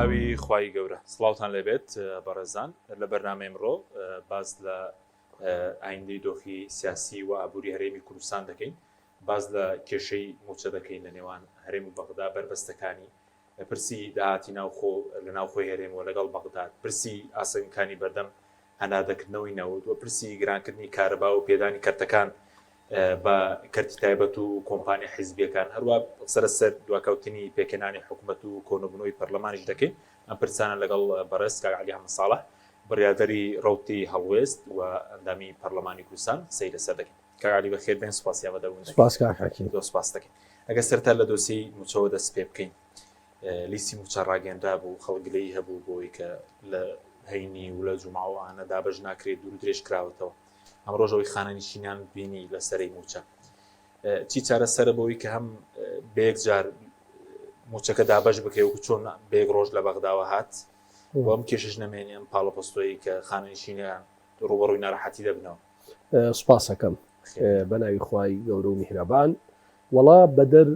ناوی خوای گەورە سڵاوتان لێبێت بەڕێزان لە بەرنامە ئەمڕۆ باز لە ئایندەی دۆخی سیاسی و ئابووری هەرێمی کوردستان دەکەین، باز لە کێشەی موچە دەکەین لە نێوان هەرێم و بەغدا بەربەستەکانی، پرسی داهاتی ناوخۆ لە ناوخۆی هەرێمەوە لەگەڵ بەغداد، پرسی ئاسنگەکانی بەردەم هەنادەکردنەوەی نەوت و پرسی گرانکردنی کارەبا و پێدانی کەرتەکان بە کەرتی تایبەت و کۆمپانیا حیزبیەکان، هەروە سەرەسەر دواکەوتنی پێکێنانی حکوومەت و کۆنبوونەوەی پەرلەمانیش دەکەین. ئەم پرسانە لەگەڵ بەڕێز کاک عەلی ئەحمەد ساڵح بڕیادەری ڕەوتی هەڵوێست و ئەندامی پەرلەمانی کوردستان سەیرە سەر دەکەین. کاک عەلی بەخێر بێن، سوپاس یاوەدەبوون. سوپاس کاک حەکیم. سوپاس دەکەین. ئەگەر سەرەتا لە دۆسیەی موچەوە دەست پێ بکەین، لیستی موچە ڕاگەیەنرا بوو، خەڵگلەی هەبوو بۆی کە لە هەینی و لە جوماوانە دابەش ناکرێت، دوور درێژ کراوەتەوە. ئەم ڕۆژەوەی خانەنشینان بینی لە سەرەی موچە، چی چارەسەرە بۆی کە هەم بەیەک جار موچەکە دابەش بکەی و چۆن بەیەک ڕۆژ لە بەغداوە هات و ئەم کێشش نەمێنێ ئەم پاڵەپۆستۆیی کە خانەنشینیان ڕوبەڕووی ناڕەحەتی دەبنەوە؟ سوپاسەکەم بە ناوی خوای گەورە و میهرەبان. وەڵا بەدەر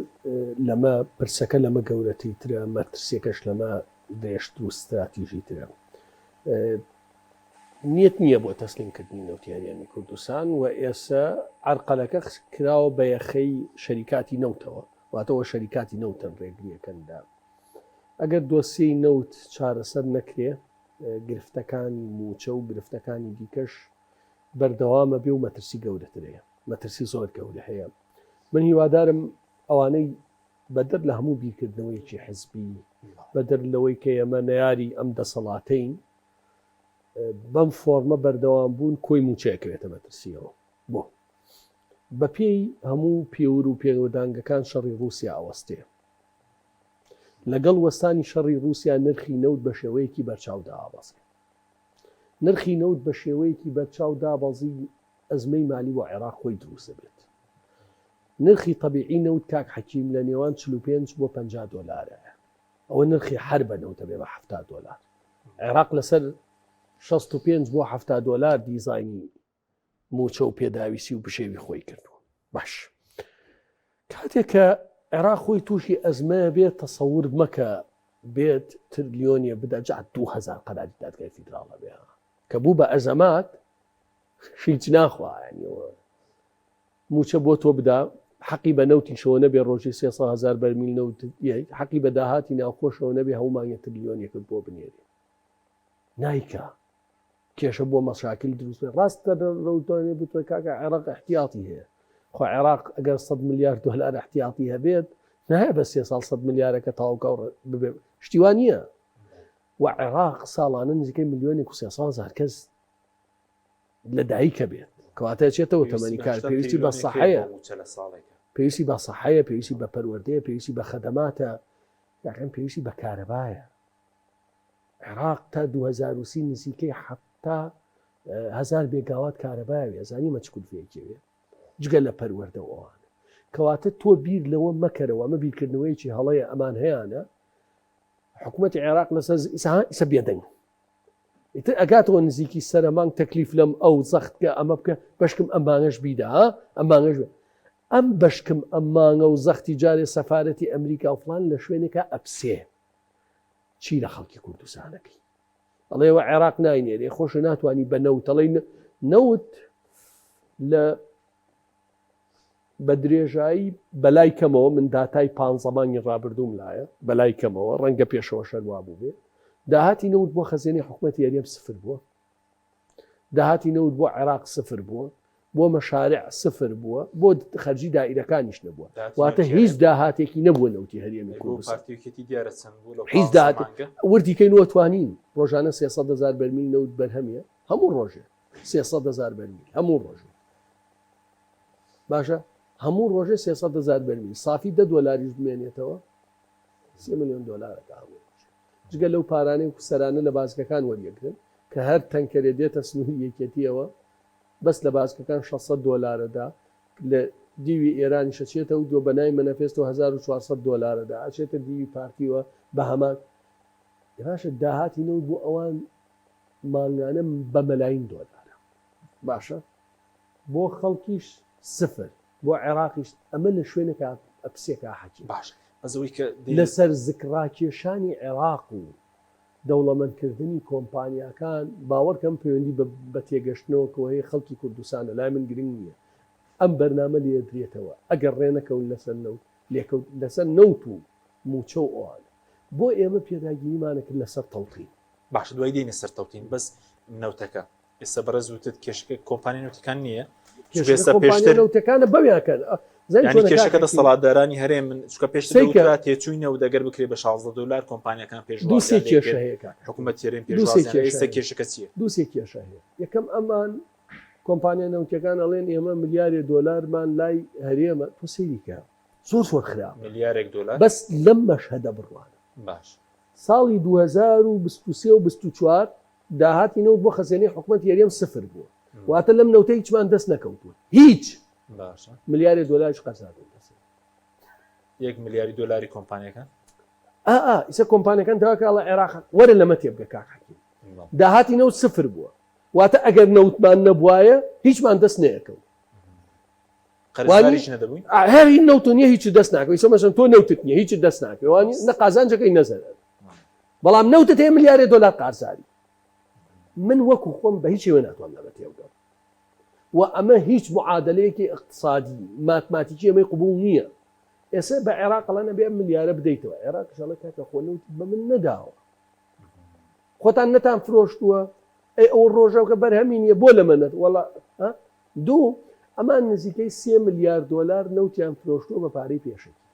لەمە پرسەکە لەمە گەورەتی ترە، مەترسیەکەش لەمە درێژتر و استراتیژی ترە. نیەت نییە بۆ تەسلیمکردنی نەوتی هەرێمی کوردستان و ئێستا عەرقەلەکە کراوە بە یەخەی شەریکاتی نەوتەوە، واتەوە شەریکاتی نەوتن ڕێگریەکەندا. ئەگەر دۆسیەی نەوت چارەسەر نەکرێ، گرفتەکانی موچە و گرفتەکانی دیکەش بەردەوامە بێ و مەترسی گەورەترەیە، مەترسی زۆر گەورە هەیە. من هیوادارم ئەوانەی بەدەر لە هەموو بیرکردنەوەیکی حزبی، بەدەر لەوەی کە ئێمە نەیاری ئەم دەسەڵاتەین، بەم فۆرمە بەردەوام بوون کۆی موچەیەکرێتە مەترسیەوە. بۆ بە پێی هەموو پێور و پێوەدانگەکان شەڕی رووسیا ئەوەستێ، لەگەڵ وەستانی شەڕی رووسیا نرخی نەوت بە شێوەیەکی بەرچاو دابەزی، نرخی نەوت بە شێوەیەکی بەرچاو دابەزی ئەزمەی مالی و عێراق خۆی دروستە بێت. نرخی طبیعی نەوت کاک حەکیم لە نێوان 45 بۆ 50 دۆلارە، ئەوە نرخی هەر بە نەوتە بێ بە 70 دۆلار. عێراق لەسەر 65 بۆ 70 دۆلار دیزایانی موچە و پێداویسی و بشێوی خۆی کردووە. باش کاتێک کە عێراق خۆی تووشی ئەزمەیە بێت، تەسەور مەکە بێت تریلیۆنیە بدە جات 2000 قەراردی دادگای فیدراڵە بێ کە بوو بە ئەزەمات شیچ ناخوایانەوە موچە بۆ تۆ بدا، حەقی بە نەوتیشەوە نەبێ ڕۆژی 300,000 بەرمیل نەوت، حەقی بە داهاتی ناوخۆشەوە نەبێ هەمومانە تریلیۆنێکت بۆ بنێری نایکە، کێشە بۆ مەشاکل دروست بێ. ڕاستە ڕەوتانێ بتوە کاکە عێراق احتیاطی هەیە، خۆ عێراق ئەگەر 100 میلیارد دۆلار احتیاطی هەبێت نایە بە 3 ساڵ 100 میلیارەکە تاوکە ببێ، شتیوان نییە. و عێراق ساڵانە نزیکەی 1,300,000 کەس لە دایکە بێت، کەواتە چێتەوە تەمەنی کار. پێویستی بە سەحەیە، پێویستی بە سەحەیە، پێویستی بە پەروەردەیە، پێویستی بە خەدەماتە، یاکەم پێویستی بە کارەبایە. عێراق تا 2030 نزیکەی 70,000 بێگاوات کارەبایە، زانی مە چ کولفەیەکێوێ جگە لە پەروەردەوەوانە. کەواتە تۆ بیر لەوە مەکەرەوە، ئەمە بیرکردنەوەیکی هەڵەیە ئەمان هەیەە. حکوومەتی عێراق لەسەر ئیسە بێدەنگ ئیتر ئەگاتەوە نزیکی سەرمانگ تەکلیف لەم ئەو زەختکە ئەمە بکە، بەشکم ئەمانەش بیدا، ئەمانەش ئەم بەشکم ئەمانە و زەختی جارێ سەفارەتی ئەمریکا و فلان لە شوێنێکە ئەپسێ چی لە خەڵکی کوردستانەکەی ئەڵێەوە عێراق ناینێرێ خۆشە ناتوانانی بە نەوتەڵی نەوت لە بە درێژایی بەلای کەمەوە، من داتای 15 مانگی ڕابردووم لایە بەلای کەمەوە، ڕەنگە پێشەوە شەروا بوو بێ، داهاتی نەوت بۆ خەزێنی حکوومەتی هەرێم 0 بووە، داهاتی نەوت بۆ عێراق 0 بووە، بۆ مەشارع 0 بووە، بۆ خەرجی دائیرەکانیش نەبووە. واتە هیچ داهاتێکی نەبووە نەوتی هەرێمی کوردستان. هیچ وردیکەینەوە توانین ڕۆژانە 300,000 بەرمیل نەوت بەرهەمیە، هەموو ڕۆژێ 300,000 بەرمیل، هەموو ڕۆژێ باشە، هەموو ڕۆژێ 300,000 بەرمیل سافی 10 دۆلاریش بمێنێتەوە 3 ملیۆن دۆلارەکە هەموو جگە لەو پارانەی کوسەرانە لە بازگەکان وەریەگرن کە هەر تەنکەرێ دێتە سنووری یەکێتیەوە بەس لە بازگەکان 600 دۆلارەدا، لە دیوی ئێرانی شەچێتەوە دۆ بەنای مەنەفێستەوە 1400 دۆلارەدا ئەچێتە دیوی پارتیوە بە هەمان. باشە داهاتی نەوت بۆ ئەوان مانگانە بە مەلاین دۆلارە، باشە بۆ خەڵکیش 0، بۆ عێراقیش ئەمە لە شوێنێکە ئەپسێکە حەکی. باش ئەزەوەی کە لەسەر زکڕاکێشانی عێراق و دەوڵەمەندکردنی کۆمپانیاکان باوەڕکەم پەیوەندی بە تێگەشتنەوەکەوە هەیە خەڵکی کوردستانە لای من گرنگ نییە ئەم بەرنامە لێدرێتەوە ئەگەر ڕێنەکەون لەسەر نەوت و موچە و ئەوانە بۆ ئێمە پێداگیریمانە کرد لەسەر تەڵتین باش دوای دێنە سەر تەوتین بەس نەوتەکە ئێستا بەڕێز وتت کێشەکە کۆمپانی نەوتەکان نییە نەوتەکانە بەویانکەن کێشەکە دەسەڵاتدارانی هەرێ من چکە پێشتر تێچووینەوە دەگەر بکرێ بە $16 کۆمپانیەکان پێش کێشە هەیە حکوومەت تێرێن پێشێستا کێشەکە چییە؟ دووسێ کێشە هەیە یەکەم ئەمان کۆمپانیا نەوتەکان ئەڵێن ئێمە ملیارێ دۆلارمان لای هەرێمە تۆ سەیریکە زۆر خراپ $1 بەس لەم مەشهەدە بڕوانە باش ساڵی 2023 و 24 داهاتی نەوت بۆ خەزانەی حکوومەت یاریەم سفر بووە واتە لەم نەوتە هیچمان دەست نەکەوتووە هیچ باشە ملیارێ دۆلارش قەرزاد $1 ملیاری کۆمپانیەکان ئیسە کۆمپانیەکان داواکڵە عێراق وەرە لەمە تێبگە کاکحەکیم داهاتی نەوت سفر بووە واتە ئەگەر نەوتمان نەبوایە هیچمان دەست نەیەکەوت هەری نەوت نییە هیچ دەست ناکەی سەمەشن تۆ نەوتت نییە هیچ دەست ناکەی وانی نە قازانجەکەی نەزەرە بەڵام نەوتت هەیە ملیارێ دۆلار قارزاری من وەکو خۆم بە هیچ شێوە ناتوان لەمە تێبگەم و ئەمە هیچ معادلەیەکی اقتصادی ماتماتیکی ئەمەی قبول نییە ئێستا بە عێراق قەڵەنە بێ ملیارە بدەیتەوە عێراق شەڵە کاتە خۆنەوت بە من نەداوە خۆتان نەتان فرۆشتووە ئەو ڕۆژەکە بەرهەمینیە بۆ لەمەنێت وەڵا دوو ئەمان نزیکەی $3 ملیار نەوتیان فرۆشتووە بە پارەی پێشێکی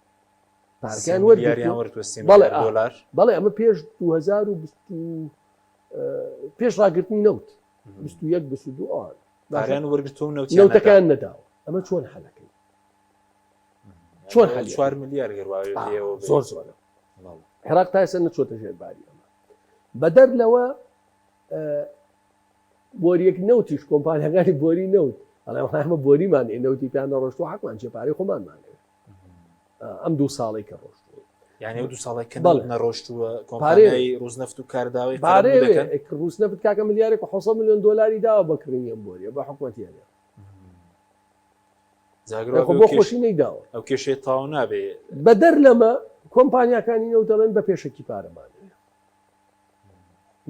پارکیان بەڵێ ئەمە پێش 2020 پێش ڕاگررتنی نەوت 21 22 نەوتەکان نەداوە ئەمە چۆن حەلەکەی چۆن $4 ملیار زۆر زۆرە عێراق تا ئێستا نەچۆتە ژێر باری ئەمە بەدەر لەوە بۆریەک نەوتیش کۆمپانیەکانی بۆری نەوت ئەمە بۆریمان نەوتی پیان ڕۆشتوە حەقمان جێپارەی خۆمانمانەوێت ئەم 2 ساڵی کە ڕۆشتووە یعنی 2 ساڵی کە نەڕۆشتووە کۆمپانیای ڕوزنەفت و کارداوی ڕوزنەفت کاکە ملیارێک و $600 ملیۆن داوە بەکڕینی ئەم بۆریە بە حکوومەتیانە بۆ خۆشی نەیداوە ئەو کێشەی تاو نابێ بەدەر لەمە کۆمپانیەکانی نەوت دەڵێن بە پێشەکی پارەمانەوێت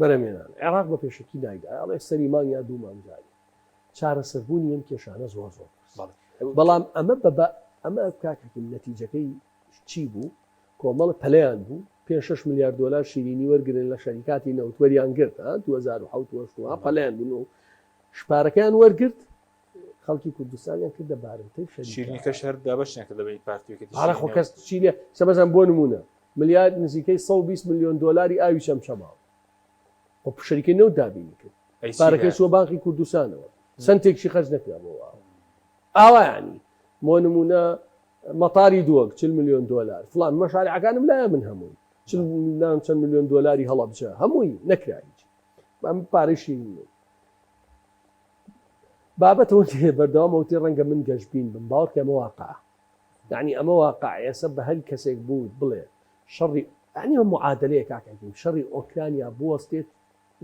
بەرەمێنان عێراق بە پێشەکی نایدا ئەڵێ سەریمان یا دوومانجاری چارەسەربوونی ئەم کێشانە زۆر بەڵام ئەمە کاکەکەم نەتیجەکەی چی بوو کۆمەڵ پەلیان بوو $5-6 ملیار شیرینی وەرگن لە شەریکاتی نەوتوەریان گرت 2007 پەلیان بوون و شپارەکەیان وەرگرت خەڵکی کوردستانیان کردە بارمتەی شیرینیکە شەر دابەشیان کە دەبێت پارتیەکەی خۆ کەس چیلێ سەبەزان بۆ نمونە ملیار نزیکەی $120 ملیۆن ئاوی شەمشەماوە خۆ شەریکەی نەوت دابینی کرد پارەکەی چووە بانقی کوردستانەوە سنتێکشی خەرج نەکرابەوە ئاوایانی بۆ نمونە مەتاری دووەک $40 ملیۆن فلان مەشاریعەکانم لایە من هەمووی چەند ملیۆن دۆلاری هەڵەبجە هەمووی نەکرایت ئەم پارەشی بابەتەوە بەردەوامەوتی ڕەنگە من گەشتبین بم باوەڕکە ئەمە واقعە یعنی ئەمە واقع ئێستا بە هەر کەسێک بوو بڵێ شەڕی ینی معادلەیە کاکەین شەڕی ئۆکرانیا بوەستێت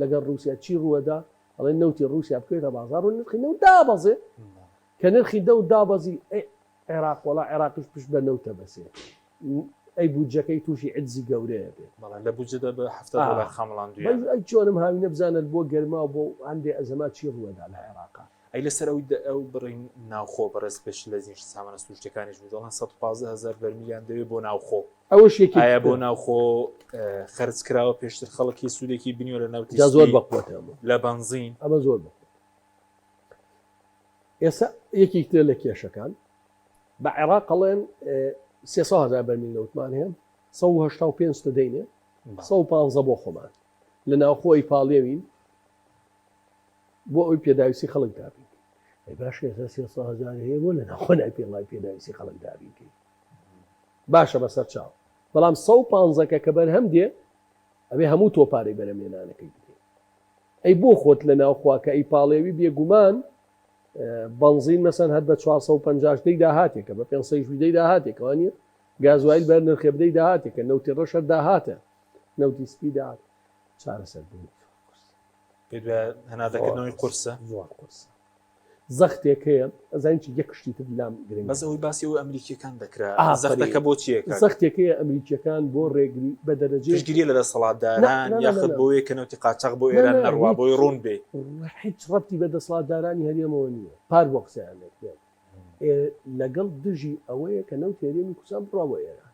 لەگەڵ رووسیا چی ڕووەدا ئەڵێ نەوتی رووسیا بکوێتە بازار و نرخی نەوت دابەزێ کە نرخی دەوت دابەزی عێراق وڵا عێراقیش پشت بە نەوتە بەسێ ئەی بودجەکەی تووشی عجزی گەورەیە بێت لە بودجەدا بە $70 خەمڵاندویان ئەی چۆنم هاوی نەبزانت بۆ گەرما بۆ هەندێ ئەزەما چی ڕووەدا لە عێراقا ئەی لەسەر ئەو بڕین ناوخۆ بەڕێز پێش لە زیش سامانە سوشتەکانیش بوو 115,000 بەرمیلیان دەوێت بۆ ناوخۆ ئەوەش ئایا بۆ ناوخۆ خەرج کراوە پێشتر خەڵکی سوودێکی بنیۆ لە ناوتی زۆر بەقوتەوە لە بنزین ئەمە زۆر بە ئێستا یەکی تر لە کێشەکان بە عێراق قەڵێن 300,000 بەرمیل نەوتمان هەیە 185 دەینێ 115 بۆ خۆمان لە ناوخۆی پاڵێوین بۆ ئەوی پێداویستی خەڵک دابین باش 300,000 هەیە بۆ لە ناوخۆنای پێڵای پێداویستی خەڵک دابینکەی باشە بەسەر چاو بەڵام 115 کە بەرهەم دێ ئەبێ هەموو تۆ پارەی بەرەمێنانەکەی بدەیت ئەی بۆ خۆت لە ناوخواکە ئەی پاڵێوی بێگومان بنزین مەسەن هەر بە 450 داهاتێکە بە 500 داهاتێکەوە نیە گازوایل بەر نرخێ بدەی داهاتێکە نەوتی ڕەشە داهاتە نەوتی سپی داهات چارەسەر بوو هەنادەکردنەوەی قورسە زۆر قورسە زەختێک هەیە ئەزانین چ یەک شتی تر لام گرنگ بەس ئەوی باسی ئەو ئەمریکیەکان دەکرا زەختەکە بۆ چیەکە زەختێک هەیە ئەمریکیەکان بۆ ڕێگری بە دەرەجێ پشتگیری لە دەسەڵاتداران یاخود بۆیە کە نەوتی قاچاق بۆ ئێران نەڕوا بۆی ڕوون بێ هیچ ڕەتی بە دەسەڵاتدارانی هەرێمەوە نییە پار بۆ قسەیانێک لەگەڵ دژی ئەوەیە کە نەوت هێرێمی کوردستان بڕوا بۆ ئێران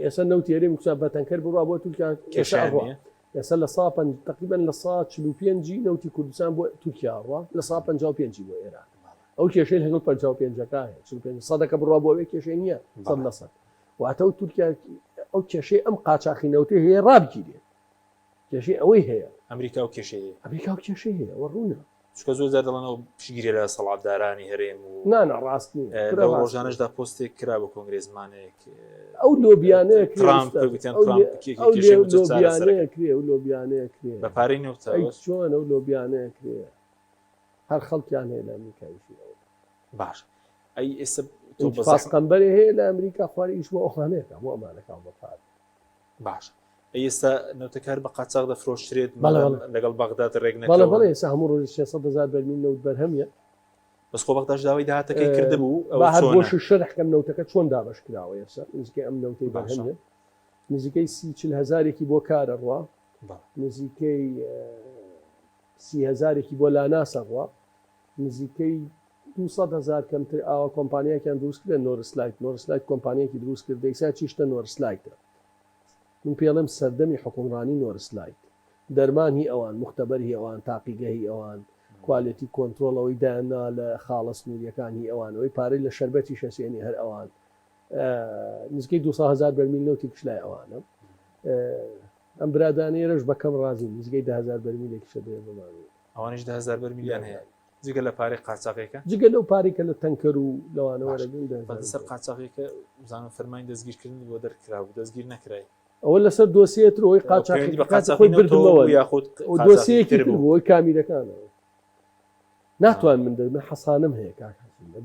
ئێستا نەوت هێرێمی کوردستان بەتەنکەر بڕوا بۆ تورکیا ئێستا لە تقریبا لە 145 نەوتی کوردستان بۆ تورکیا ڕوا لە 155 بۆ ئێران ئەو کێشەی لەگەڵ 55 سەدەکە بڕوا بۆ ئەوێ کێشەی نییە واتە و تورکیا ئەو کێشەی ئەم قاچاقی نەوتی هەیە ڕابگیرێت کێشەی ئەوەی هەیە ئەمریکا و کێشەیە ئەمریکا و کێشەی هەیە ئەوە ڕوونە چکە زۆر جار دەڵێنەوە پشتگیری لە سەڵاتدارانی هەرێم و نانە ڕاست نییە لەو ڕۆژانەشدا پۆستێک کرا بۆ کۆنگرێزمانەیەک ئەو لۆبیانەیە لۆبیانەیە ئەو لۆبیانەیە بە پارەی نەوتەوە چۆن ئەو لۆبیانەیە کرێ هەر خەڵکیان هەیە لە ئەمریکایشی باش ئەی ئێستا پاسقەمبەرێ هەیە لە ئەمریکا خوارد ئیش بۆ ئەوخانەیەەکە بۆ ئەمانەکان بە پار باش ئێستا نەوتەکار بە قاچاق دەفرۆشترێت لەگەڵ بەغداد ڕێک بەڵێ بەڵێ ئێستا هەموو ڕۆژ 600,000 بەرمیل نەوت بەرهەمیە بەس خۆ بەغداش داوای داهاتەکەی کردبوو بۆش شەرحکەم نەوتەکە چۆن دابش کراوە ئێستا نزیکەی ئەم نەوتەی بەرهەمیە نزیکەی 40,000 بۆ کارە ڕوا نزیکەی 30,000 بۆ لاناسە ڕوا نزیکەی 200,000 کەمتر ئاوا کۆمپانیاکیان دروست کرد نۆرسلایت کۆمپانیەکی دروست کرد دەیسا چیشتە نۆرسلایتە من پێڵم سەردەمی حکومڕانی نۆرسلایت دەرمانی ئەوان مختبەری ئەوان تاقیگەهی ئەوان کوالەتی کۆنتترۆلەوەی دانا لە خاڵە سنووریەکانی ئەوانەوەی پارەی لە شەربەتی شەسێنی هەر ئەوان نزیکەی 200,000 بەرمیل نەوتی کشلای ئەوانە ئەم برادانەیەش بەکەم ڕازی نزیکەی 10,000 بەرمیلێکی شەبێ بمانی ئەوانش 10,000 بەرمیلیان هەیە جگە لە پارەی قاچاقێکە جگە لەو پارێکە لە تەنکەر و لەوانەوە بەدەسەر قاچاقێکە زانم فەرمانی دەستگیرکردن بۆ دەرکرا و دەستگیر نەکرای ئەوە لەسەر دۆسیەتەوەی قاچاقی بردمەوە یاخود دۆسیەکی بۆی کامیرەکانەوە ناتوان من حەسانم هەیە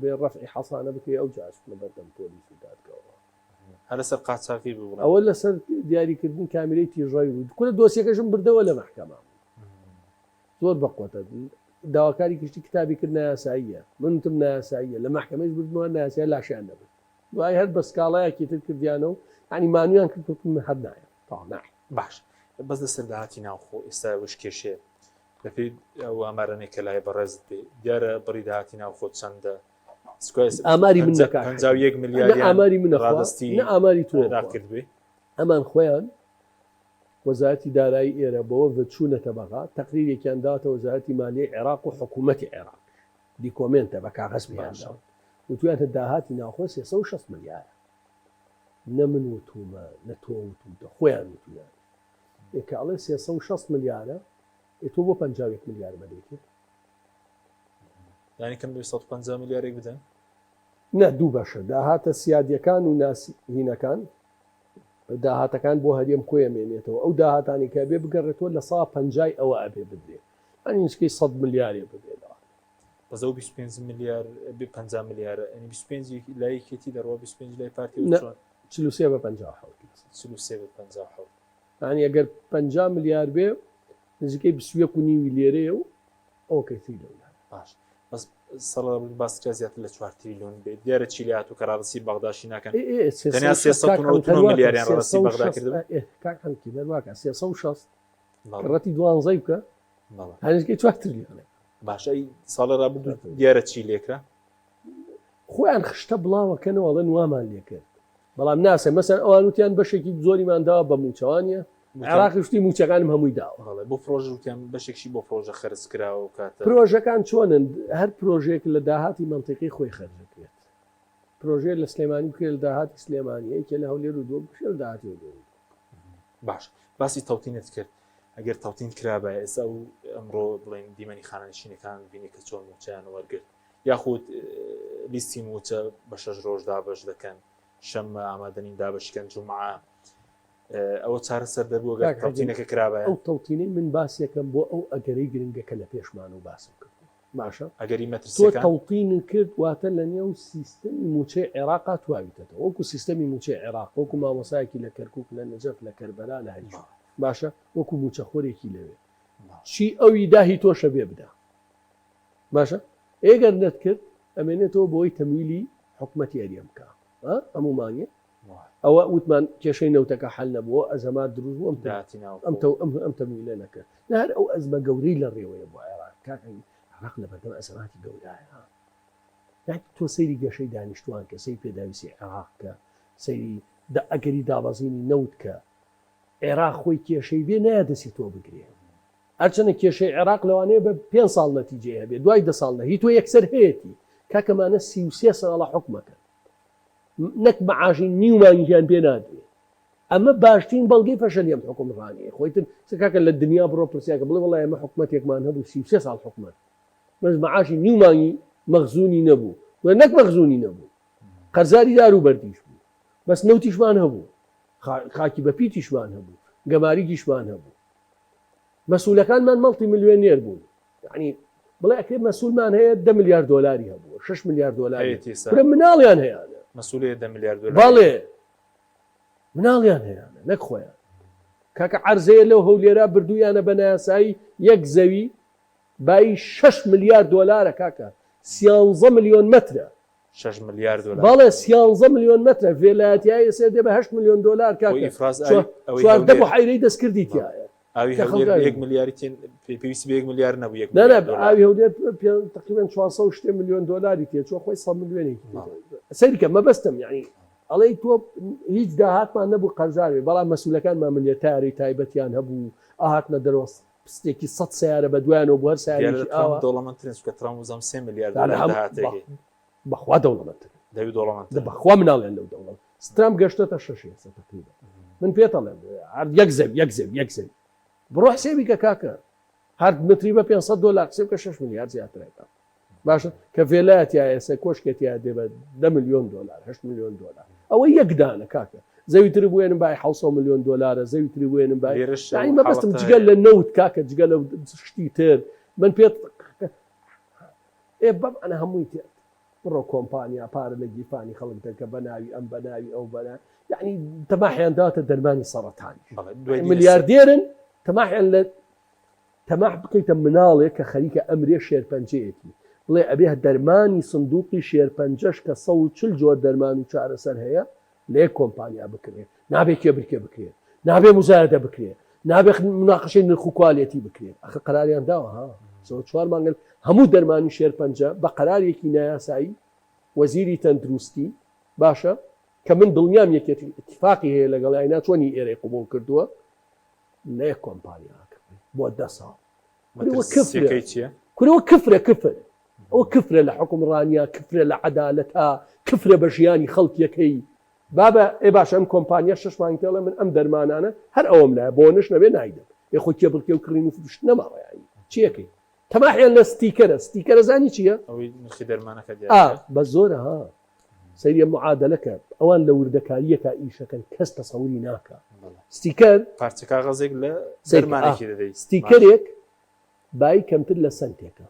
بێ ڕەفعی حەسانە بکەی ئەو جاش لە بەردەم پۆلیس و دادگاوە هەر لەسەر قاچاقی بوو ئەوە لەسەر دیاریکردن کامیرەی تیژڕای بود کورە دۆسیەکەشم بردەوە لە مەحکەمە زۆر بەقوتە داواکاری کشتی کتابی کرد نایاساییە منتم نایاساییە لە مەحکەمەش بردنەوە نایاسایە لاشیان دەبێت دوای هەر بە سکاڵایەکی تر کردیانەوە ینی مانویان کردم هەر نایە باش بەس لەسەر داهاتی ناوخۆ ئێستا وش کێشێ لەپی ئەو ئامارانێک کە لای بەڕێز بێ دیارە بڕی داهاتی ناوخۆ چەندە ئاماری من 51 میلیارد ئاماری منەڕاستی ئاماری تۆ کرد بێ ئەمان خۆیان وەزارەتی دارایی ئێرە بەوە بچوونەتە بەغا تەقریرێکیان داوەتە وەزارەتی مالیەی عێراق و حکوومەتی عێراق دیکۆمنتە بە کاغەز بیاندا وتویانتە داهاتی ناوخۆ 360 ملیارە نە من وتومە نە تۆ وتوتە خۆیان وتویان ئێکە ئەڵێ 360 ملیارە تۆ بۆ 51 ملیار بەدەیکرد یعنی کەم 250 ملیارێک بدەن نە دوو بەشە داهاتە سیادیەکان و ناسینەکان داهاتەکان بۆ هەرێم کۆیەمێنێتەوە ئەو داهاتانی کە بێ بگەڕێتەوە لە 150 ئەوە ئەبێ بدرێ ئەنیشکەی 100 ملیارێ ببێت بەزە 25 میلیار 50 میلیارە 25 لایەکێتی دەڕوا 25 لای پارتی 43 بە 57 43 بە 57 ینی ئەگەر 50 میلیار بێ نزیکەی 21 لێرەیە و ئەو کەسی باش بەس سەڵ باس زیاتر لە 4 تریلیۆن بێت دیارە چیلیات و کەڕاڕسی بەغداشی ناکەن تەنیا 390 میلیاریان ڕاستی بەغدا کردن کاکەمکی دەرواکە 360 ڕەتی 12 بکە هەنجکەی 4 تریلیۆنە باشە ساڵە ڕابردوو دیارە چی لێکرا خۆیان خشتە بڵاوەکەنەوەڵەن وامان لێکرد بەڵام ناسێ مەسەر ئەوان وتیان بەشێکی زۆریمانداوە بە موچەوانە عێراقی شتی موچەکانم هەمووی داوە بۆ پرۆژ وتیان بەشێکی بۆ پرۆژە خەرج کراوە و کاتە پرۆژەکان چۆنن هەر پرۆژێک لە داهاتی منتیقی خۆی خەرجکرێت پرۆژێ لە سلێمانی بکرێت لە داهاتی سلێمانیەکە لە هەولێر و دۆ بکشێت لە داهاتی و دۆ باش باسی تەوتینت کرد ئەگەر تەوتین کرابە ئێستا و ئەمڕۆ بڵێن دیمەنی خانەنشینەکان بینی کە چۆن موچیان وەرگرت یاخود لیستی موچە بە 6 ڕۆژ دابش دەکەن شەممە ئامادەنین دابشکەن جومعە ئەوە چارەسەر دەبووە تەوتینەکە کرابە ئەو تەوتینەی من باسیەکەم بۆ ئەو ئەگەرەی گرنگەکە لە پێشمان و باسم کرد باشە ئەگەری تۆ مەترسیەکان تەوتین کرد واتە لە نێو سیستەمی موچەی عێراقا تواویتەوە وەکو سیستەمی موچەی عێراق وەکو مامۆسایەکی لە کەرکووک لە نەجەف لە کەربەلا لە هەریش باشە وەکو موچەخۆرێکی لەوێ چی ئەوی داهی تۆشە بێ بدە باشە ئێگەر نەتکرد ئەمێنێتەوە بۆی تەمیلی حکومەتی ئەریە بکە هەموو مانگێ ئەوە وتمان کێشەی نەوتەکە حل نەبووە ئەزەمات دروست بوو ئەم تەمیلە نەکرد هەر ئەو ئەزمە گەورەی لە ڕێوەیە بۆ عێراق لە بەردەم ئەزەماتی گەورایە تۆ سەیری گەشەی دانیشتوان کە سەی پێداویستی عێراق کە سەیری ئەگەری دابەزینی نەوت کە عێراق خۆی کێشەی بێ نایدەسی تۆ بگرێ هەرچەنە کێشەی عێراق لەوانەیە بە 5 ساڵ نەتیجێ هەبێ دوای 10 ساڵ نە هی تۆ یەکسەر هەیەی کاکەمانە 33 ساڵە حکومەکە نەک مەعاشی نیومانیان پێ نادرێ ئەمە باشترین بەڵگەی فەشەل ئەم حکومڕانیە خۆیتن کاکە لە دنیا بڕۆ پرسیاکە بڵێ وڵای ئەمە حکومەتێکمان هەبوو 33 ساڵ حکومەت مەز مەعاشی نیومانی مەخزوونی نەبوو و نەک مەخزوونی نەبوو قەرزاری دار و بەردیش بوو بەس نەوتیشمان هەبوو خاکی بە پیتیشمان هەبوو گەماریکیشمان هەبوو مەسئولەکانمان مەڵتی ملیۆنێر بوون یعنی بڵێ ئەکرێ مەسئولمان هەیە 10 میلیارد دلاری هەبوو 6 میلیارد دلاری مناڵیان هەیەە مەسئولێت 10 میلیارد دلار بەڵێ مناڵیان هەیەە نەک خۆیان کاکە عەرزەیە لەو هەولێرا بردوویانە بە نایاسایی یەک زەوی بای 6 میلیارد دلارە کاکە 13 میلیۆن مترە 6 میلیارد دلار بەڵێ 13 میلیۆن مترە وێلایەتیایە سێ دێ بە 8 میلیۆن دلار کاکە چواردە بۆ حیرەی دەستکردی تایە ئاوی هەولێر 1 میلیاردی پێویستی بە 1 میلیارد نەبوو 1 ئاوی هەولێر تقریبا 400 میلیۆن دلاری تێ چۆ خۆی 100 میلیۆنێکی سەریکە مەبەستم یعنی ئەڵێ تۆ هیچ داهاتمان نەبوو قەرزاوێ بەڵام مەسئولەکانمان ملیەتاری تایبەتیان هەبوو ئاهاتنە دەرەوە پستێکی 100 سیارە بە دوایانەوە بوەر سیارێکی ئاوە دەوڵەمەندترن چونکە تراموزەم 3 میلیارد دلار بەخوا دەوڵەمەندتر دەوی دەوڵەمەندتر بەخوا مناڵێن لەو دەوڵەت سترام گەشتەتە 6 تقریبا من پێتەڵێم یەک زەوی بڕۆ حسێبی کە کاکە هەر متری بە 500 دلار حسێب کە 6 میلیارد زیاترێتە باشە کە وێلایەتیایە سێ کۆشکێتیا دێ بە 10 میلیۆن دلار 8 میلیۆن دلار ئەوە یەکدانە کاکە زەویتر بوێنم بای 700 میلیۆن دلارە زەویتر بوێنم بای مەبەستم جگەل لە نەوت کاکە جگەل لە شتی تر من پێت بەم ئەنە هەمووی تێ بڕۆ کۆمپانیا پارە لە گیرفانی خەڵک دەکە بە ناوی ئەم بە ناوی ئەو بەنا یعنی تەماحیان داتە دەرمانی سەرەتانی ملیاردێرن تەماحیان لە تەماح بکەیتە مناڵێک کە خەریکە ئەمرێ شێرپەنجەیەتی بڵێ ئەبێ دەرمانی سندوقی شێرپەنجەش کە 140 جۆر دەرمان و چارەسەر هەیە لە یەک کۆمپانیا بکرێت نابێت کێبرکێ بکرێت نابێ مزایدە بکرێت نابێت مناقەشەی نرخ و کوالیەتی بکرێت ئەخە قەراریان داوە ها 4 مانگل هەموو دەرمانی شێرپەنجە بە قەرارێکی نایاسایی وەزیری تەندروستی باشە کە من دڵنیام یەکێتی اتفاقی هەیە لەگەڵ ئاینا چۆنی ئێرەی قبول کردووە لە یەک کۆمپانیا بۆ 10 ساڵ کورەوە کفرە کفر ئەو کفرە لە حکومڕانیا کفرە لە عەدالەتە کفرە بە ژیانی خەڵکیەکەی بابە ئێ باشە ئەم کۆمپانیا 6 مانگ پێڵێ من ئەم دەرمانانە هەر ئەوم لایە بۆ نش نەبێ نایدەم ێ خۆ کێبڵکێ و کڕین و فروشت نەماوەیانی چیەکەی تەماحیان لە ستیکەرە زانی چییە؟ نرخی دەرمانەکە بە زۆرە ها سەریە معادلەکە ئەوان لە وردەکاریەکە ئیشەکەن کەس تەسەوری ناکە ستیکەر پارچە کاغەزێک لە دەرمانێکی دەدەیت ستیکەرێک بای کەمتر لە سنتێکە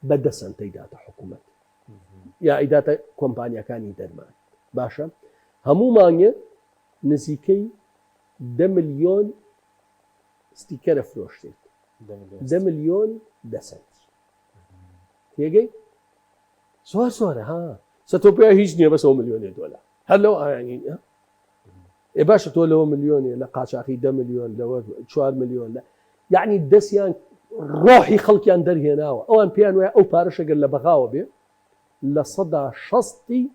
بە 10 سنتەی داتە حکوومەت یا ئیداتە کۆمپانیەکانی دەرمان باشە هەموو مانگە نزیکەی 10 میلیۆن ستیکەرە فرۆشتێت 10 میلیۆن 10 سنت تێگەی زۆرە ها سە تۆ پێ هیچ نییە بەس 1 میلیۆنێ دۆلار هەر لەو ئاینی ێ باشە تۆ لەوە میلیۆنێ لە قاچاقی 10 میلیۆن لەوە 4 میلیۆن لە یعنی دەستیان ڕۆحی خەڵکیان دەرهێناوە ئەوان پێیان وایە ئەو پارەشەگەر لە بەغاوە بێ لە 160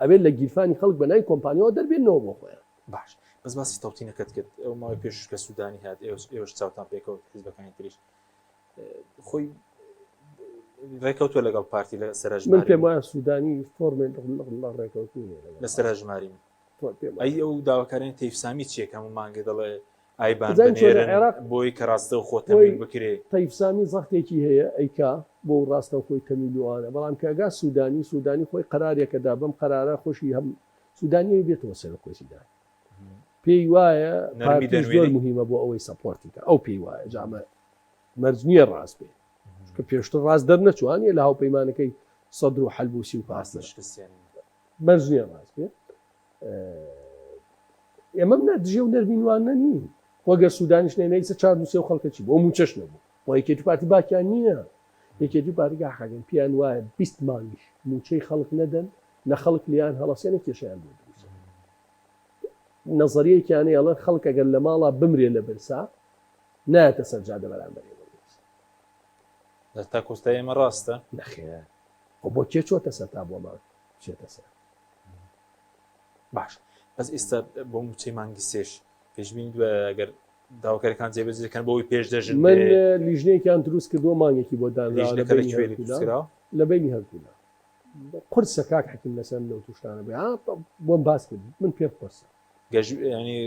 ئەبێت لە گیرفانی خەڵک بەنای کۆمپانیەوە دەربێنەوە بۆ خۆیان باش بەس باسی تەوتینەکەت کرد ئەو ماوەی پێش کە سوودانی هات ئێوەش چاوتان پێکەوت حیزبەکانی تریش خۆی ڕێکەوتوە لەگەڵ پارتی لە سەرژماری من پێم وایە سوودانی فۆرمێن ڕێکەوتنی لە سەرژماری ئەی ئەو داواکارانی تەیفسامی چیەکە هەموو مانگە دەڵێ ئایبان بۆی کە ڕاستە و خۆتەمین بکرێ تەیفسامی زەختێکی هەیە ئەیکا بۆ ڕاستە خۆی تەمیلوانە بەڵام کەگا سوودانی خۆی قەرارێکەدا بەم قەرارە خۆشی هەم سوودانی بێتەوە سەر کۆسیدا پێی وایە زۆر مهمە بۆ ئەوەی سەپۆرتیکە ئەو پێی وایە جامە مەرج نییە ڕاست بێ کە پێشتر ڕاست دەرنەچوانیە لە هاوپەیمانەکەی سەدر و حەلبوسی و پاسشکستیان مەرج نییە ڕاست بێ ئێمە منە دژێ و نەربینوانە نین وەگەر سوودانیش نێنەی 4 و خەڵکەچی بۆ موچەش نەبوو بۆ یەکێتی پارتی باکیان نییە یەکێتی بارگا حەگەن پیان وایە 20 مانگیش موچەی خەڵک نەدەن نە خەڵک لیان هەڵەسێنە کێشیان بێ دروست نەزەریەکیانەی ئەڵەن خەڵک ئەگەر لە ماڵا بمرێ لە برسا نایەتە سەرجادە بەرامبەری تا کۆستای ئێمە ڕاستە نەخێر بۆ کێ چۆتە سەر تا بۆمان بچێتە سەر باش بەس ئێستا بۆ موچەی مانگی سێش پێشبینی دووە ئەگەر داواکاریەکان جێبەجێکەن بۆی پێش دەژن من لیژنەیەکیان دروست کردووە مانگێکی بۆ دانراوە لە بینی هەردوولا قرسە کاک حەکیم لەسەر لەو تووشتانە بێ بۆم باس کرد من پێ قرسە ینی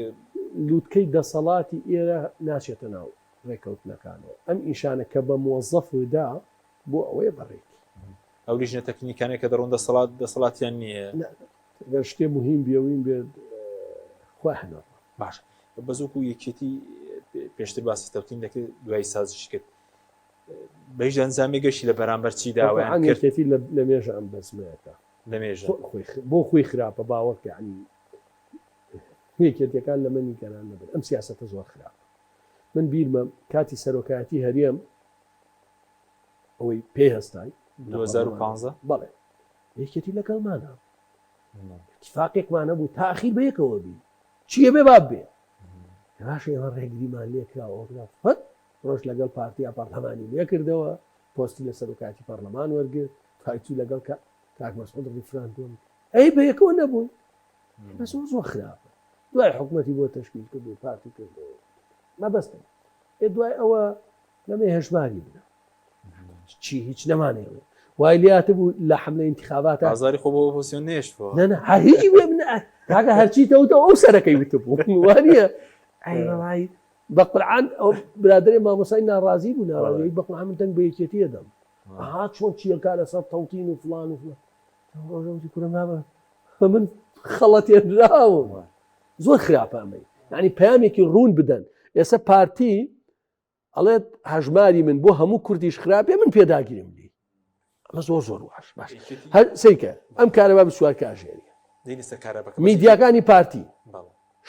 لووتکەی دەسەڵاتی ئێرە ناچێتە ناو ڕێکەوتنەکانەوە ئەم ئیشانە کە بە مۆزەفدا بۆ ئەوەیە بەڕێکی ئەو لیژنە تەکنیکانێک کە دەڕۆن دەسەڵاتیان نییە گەر شتێ مهم بێوین بێت خوا هەنەوە باش بەزۆک و یەکێتی پێشتر باسی تەوتین دەکرد دوای سازش کرد بەیژ ئەنجامی گەشتی لە بەرامبەر چی داوایان کردێتی لە مێژە ئەم بەزمەیەەکە لە مێژە بۆ خۆی خراپە باوەڕکە عنی یەکێتەکان لە منی گەران نەبن ئەم سیاسەتە زۆر خراپە من بیرمە کاتی سەرۆکایەتی هەرێم ئەوەی پێ هەستای 2015 بەڵێ یەکێتی لەگەڵمانە اتفاقێکمانە بوو تاخیر بە یەکەوە بی چیە بێ باب بێ باش ئێمە ڕێگریمان لێکراوە فەت ڕۆژ لەگەڵ پارتی پارلەمانی لێ کردەوە پۆستی لە سەرۆکاتی پەرلەمان وەرگرت تایچوو لەگەڵ کاک مەسعود ڕیفران بووم ئەی بە یەکەوە نەبوون بەس زۆر خراپە دوای حکوومەتی بۆ تەشکیل کرد و پارتی کردەوە مەبەستە دوای ئەوە لەمێ هەژماری بنە چی هیچ نەمانێڵێ وای لاتە بوو لە حملە انتخاباتە ئازاری خۆ بۆ ئۆپۆزیسیۆن نێشتوە نە هیچی وێ کاکە هەرچی تەوتە ئەو سەرەکەی وتە بوو وانە ئەی بە قورعان ئەو برادرێ مامۆسای ناڕازی بوو ناڕازی بە قورعان من دەنگ بە یەکێتی دەم چۆن چیەکە لەسەر تەوتین و فلان و ڕۆژەوتی کوورە مامە من خەڵەتێنراوە زۆر خراپە ئەمەی یعنی پەیامێکی ڕوون بدەن ئێستا پارتی ئەڵێت هەژماری من بۆ هەموو کوردیش خراپێ من پێداگیرم لی ئەمە زۆر زۆر باش سیکە ئەم کارەبا بسوار کاژێری میدیاکانی پارتی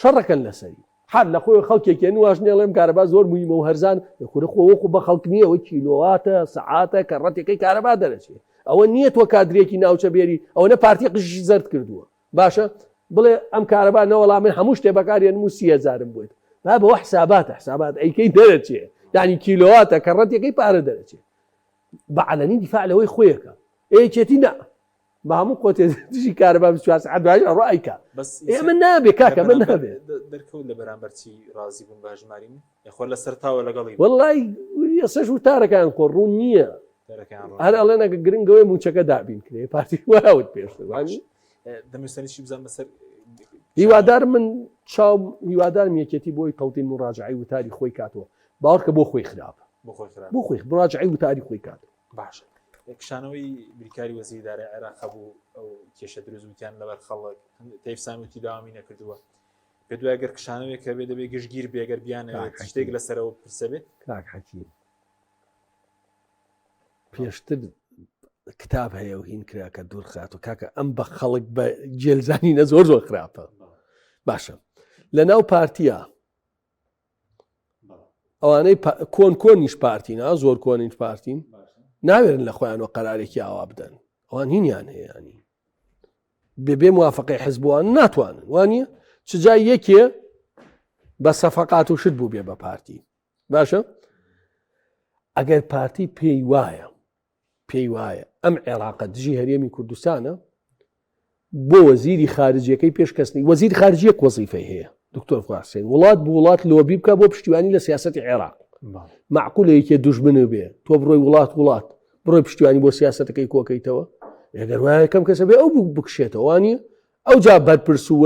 شەڕەکەن لەسەری حال لە خۆی خەڵکێکێن واش نێڵێم کارەبا زۆر مویمە و هەرزان خورە خۆوەکو بە خەڵک نییەوە کیلۆواتە سەعاتە کە ڕەتێکەکەی کارەبا دەرەچێت ئەوە نییە تۆ کادرێکی ناوچە بێری ئەوە نە پارتی قژی زەرد کردووە باشە بڵێ ئەم کارەبا نەوەڵامی هەموو شتێ بەکارێن و 30,000 بووێت با بەوە حسابات ئەیکەی دەرەچێت یعنی کیلۆواتە کە ڕەتێکەکەی پارە دەرەچێت بەعلەنی دیفاع لەوەی خۆیەکە ئەیکێتی نە بە هەموو قۆتێژی کارەبا 24 ساعت ڕایکە ئێمە نابێ کاکە من نابێ دەرکەوت لە بەرامبەرچی ڕازی بوون بەژماری خۆ لە سەرتاوە لەگەڵی وەڵای ئێسەش وتارەکان خۆ ڕوون نییە هەر ئەڵێنەکە گرنگەوەی موچەکە دابین کرێ پارتی وت پێشتوانی دەمویستنیشی بزان بەسەر هیوادار من چاو هیوادارم یەکێتی بۆی تەوتین مڕاجعی وتاری خۆی کاتەوە باوەڕکە بۆ خۆی خراپە بۆ خۆی مڕاجعی وتاری خۆی کاتەوە باش کشانەوەی بریکاری وەزیری ئیدارەی عێراق بوو ئەو کێشە دروستبوویان لەبەر خەڵک تەیفسانوتی داوامی نەکردووە پێ دوای ئەگەر کشانەوەی کە بێ دەبێت گشتگیر بێگەر بیانەوێت شتێک لەسەرەوە پرسە بێت کاک حەکیم پێشتر کتاب هەیە و هین کرا کە دوور خات و کاکە ئەم بە خەڵک بە جێلزانینە زۆر زۆر خراپە باشە لە ناو پارتیە ئەوانەی کۆنیش پارتینە زۆر کۆنیش پارتین ناوێرن لە خۆیانەوە قەرارێکی ئاوا بدەن ئەوان هینیان هەیەانی بێ موافقەی حزبوان ناتوانن وانە چ جای یەکێ بە سەفەقات و شت بوو بێ بە پارتی باشە ئەگەر پارتی پێی وایە ئەم عێراقە دژی هەرێمی کوردستانە بۆ وەزیری خارجیەکەی پێشکەسنی وەزیری خارجی یەک وەزیفەی هەیە دکتۆر فاسێن وڵات بۆ وڵات لۆبی بکە بۆ پشتیوانی لە سیاسەتی عێراق معقولە یەکێ دوژمنە بێ تۆ بڕۆی وڵات بڕۆی پشتیوانی بۆ سیاسەتەکەی کۆکەیتەوە ئەگەر وایە یەکەم کەسە بێ ئەو بکشێتەوە وانە ئەو جا بەرپرس و